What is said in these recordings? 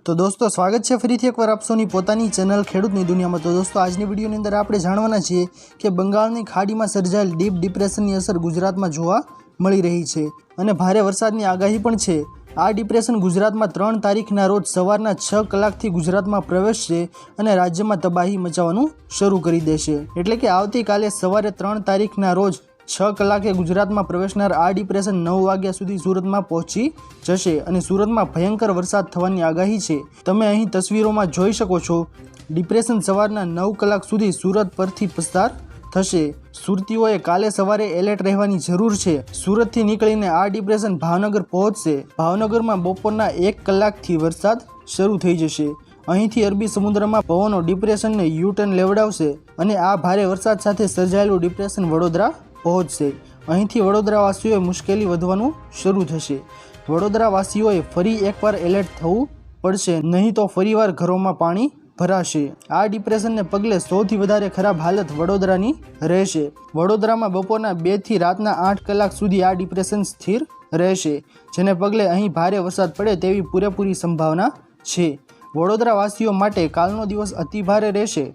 तो दोस्तों स्वागत है फरीथी एकवार आप सौनी पोतानी चेनल खेडूतनी दुनिया में। तो दोस्तों आजनी विडियोनी अंदर आपणे जाणवाना छीए कि बंगाळनी खाडीमां सर्जायेल डीप डिप्रेशननी असर गुजरातमां जोवा मळी रही छे अने भारे वरसादनी आगाही पण छे। आ डिप्रेशन गुजरातमां 3 तारीखना रोज सवाરના 6 કલાકથી ગુજરાતમાં પ્રવેશશે અને રાજ્યમાં તબાહી મચાવવાનું શરૂ કરી દેશે। એટલે કે આવતીકાલે સવારે 3 તારીખના રોજ 6 કલાકે ગુજરાતમાં પ્રવેશનાર આ ડિપ્રેશન 9 વાગ્યા સુધી સુરતમાં પહોંચી જશે અને સુરતમાં ભયંકર વરસાદ થવાની આગાહી છે। તમે અહીં તસવીરોમાં જોઈ શકો છો, ડિપ્રેશન સવારના 9 કલાક સુધી સુરત પરથી પસાર થશે। સુરતીઓએ કાલે સવારે એલર્ટ રહેવાની જરૂર છે। સુરતથી નીકળીને આ ડિપ્રેશન ભાવનગર પહોંચશે। ભાવનગરમાં બપોરના 1 કલાકથી વરસાદ શરૂ થઈ જશે। અહીંથી અરબી સમુદ્રમાં પવનો ડિપ્રેશનને યુ-ટર્ન લેવડાવશે અને આ ભારે વરસાદ સાથે સર્જાયેલું ડિપ્રેશન વડોદરા પહોંચશે। અહીંથી વડોદરાવાસીઓએ મુશ્કેલી વધવાનું શરૂ થશે। વડોદરાવાસીઓએ ફરી એકવાર એલર્ટ થવું પડશે, નહીં તો ફરીવાર ઘરોમાં પાણી ભરાશે। આ ડિપ્રેશનને પગલે સૌથી વધારે ખરાબ હાલત વડોદરાની રહેશે। વડોદરામાં બપોરના 2 થી રાતના 8 કલાક સુધી આ ડિપ્રેશન સ્થિર રહેશે, જેને પગલે અહીં ભારે વરસાદ પડે તેવી પૂરેપૂરી સંભાવના છે। વડોદરાવાસીઓ માટે કાલનો દિવસ અતિ ભારે રહેશે।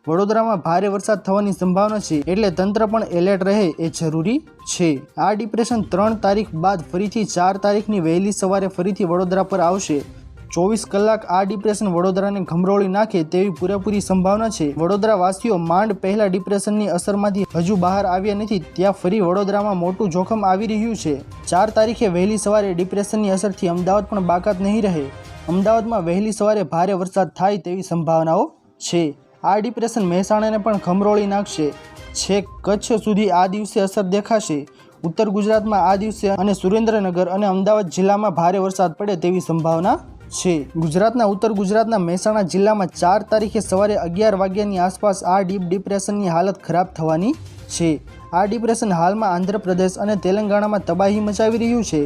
વડોદરામાં ભારે વરસાદ થવાની સંભાવના છે, એટલે તંત્ર પણ એલર્ટ રહે એ જરૂરી છે। આ ડિપ્રેશન 3 તારીખ બાદ ફરીથી 4 તારીખની વહેલી સવારે ફરીથી વડોદરા પર આવશે। 24 કલાક આ ડિપ્રેશન વડોદરાને ગમરોળી નાખે તેવી પૂરેપૂરી સંભાવના છે। વડોદરાવાસીઓ માંડ પહેલા ડિપ્રેશનની અસરમાંથી હજુ બહાર આવ્યા નથી, ત્યાં ફરી વડોદરામાં મોટું જોખમ આવી રહ્યું છે। 4 તારીખે વહેલી સવારે ડિપ્રેશનની અસરથી અમદાવાદ પણ બાકાત નહીં રહે। અમદાવાદમાં વહેલી સવારે ભારે વરસાદ થાય તેવી સંભાવનાઓ છે। આ ડિપ્રેશન મહેસાણાને પણ ગમરોળી નાખશે। છેક કચ્છ સુધી આ દિવસે અસર દેખાશે। ઉત્તર ગુજરાતમાં આ દિવસે અને સુરેન્દ્રનગર અને અમદાવાદ જિલ્લામાં ભારે વરસાદ પડે તેવી સંભાવના છે। ગુજરાતના ઉત્તર ગુજરાતના મહેસાણા જિલ્લામાં 4 તારીખે સવારે 11 વાગ્યાની આસપાસ આ ડીપ ડિપ્રેશનની હાલત ખરાબ થવાની છે। આ ડિપ્રેશન હાલમાં આંધ્રપ્રદેશ અને તેલંગાણામાં તબાહી મચાવી રહ્યું છે।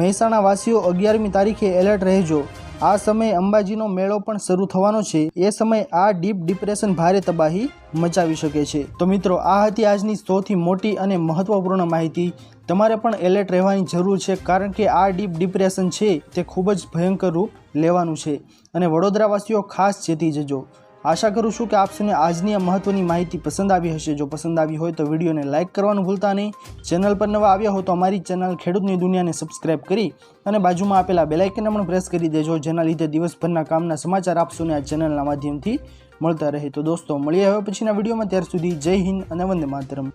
મહેસાણા વાસીઓ 11મી તારીખે એલર્ટ રહેજો। આ સમયે અંબાજીનો મેળો પણ શરૂ થવાનો છે। એ સમયે આ ડીપ ડિપ્રેશન ભારે તબાહી મચાવી શકે છે। તો મિત્રો, આ હતી આજની સૌથી મોટી અને મહત્વપૂર્ણ માહિતી। તમારે પણ એલર્ટ રહેવાની જરૂર છે, કારણ કે આ ડીપ ડિપ્રેશન છે તે ખૂબ જ ભયંકર રૂપ લેવાનું છે અને વડોદરાવાસીઓ ખાસ ચેતી જજો। આશા કરું છું કે આપ સૌને આજની આ મહત્વની માહિતી પસંદ આવી હશે। જો પસંદ આવી હોય તો વિડીયોને લાઇક કરવાનું ભૂલતા નહીં। ચેનલ પર નવા આવ્યા હો તો અમારી ચેનલ ખેડૂતની દુનિયાને સબસ્ક્રાઇબ કરી અને બાજુમાં આપેલા બેલ આઇકનને પણ પ્રેસ કરી દેજો, જેના લીધે દિવસભરના કામના સમાચાર આપ સૌને આ ચેનલના માધ્યમથી મળતા રહે। તો દોસ્તો, મળીએ હવે પછીના વિડીયોમાં। ત્યાર સુધી જય હિન્દ અને વંદે માતરમ।